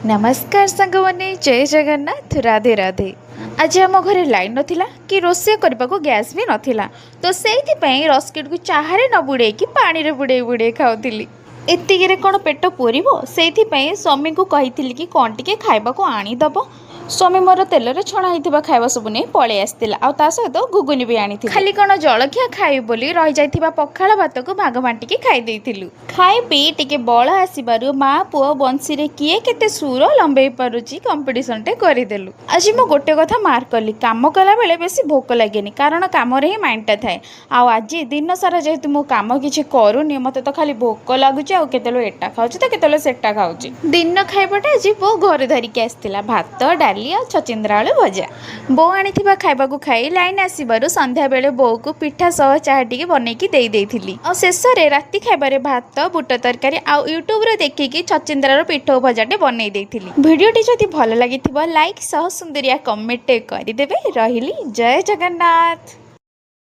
नमस्कार सांगने जय जगन्नाथ राधे राधे। आज आम घरे लाइन नथिला कि रोषे करने को गैस भी नथिला तो से रस्किट को चाहे न बुड़े कि पानी रे बुड़े बुड़े खाऊली। एतिके कौन पेट पूर से स्वामी को कही कि कौन टे खाइबा को आनीदब। स्वामी मोर तेल छणा होता खाଇବା सब नहीं पलि आसा सहित घुगुनी भी आनी खाली कौन जलखिया खाई बोली रही जाइथिबा पखाल भात को भाग बांटिकी खाई देइथिलु। खाई पी टिके बल आसबारु माँ पुओ बंशी रे किए केते सुर लंबे पारुची कंपटीशन टे करदेलु। आज मु गोटे कथा मार्क कली काम कला बेले बेसी भोक लागेनी कारण काम रे ही माइंडटा थाए। आज दिन सारा जेहेतु मु काम किछि करूनी मते तो खाली भोक लागुची आ केतेलो एटा खाउची तो केतेलो सेटा खाउची। दिन खाइबाटा आज बो घर धरिकी आस्तिला भात डाली छचिंद्रा आलू भजा। बो आनी खाइबा को खाई लाइन आसबारु संध्या बेले बो को पिठा सह चाह टिके बनैकी देई देइथिली। आ शेष रे राति खाइबारे भात बुट तरकारी आ यूट्यूब रे देखिकी छचिंद्रार पिठो भजाटे बनई देइथिली। भिडियोटी जदि भल लागिथिबा लाइक सह सुंदरिया कमेंट करदेबे। रहिली जय जगन्नाथ।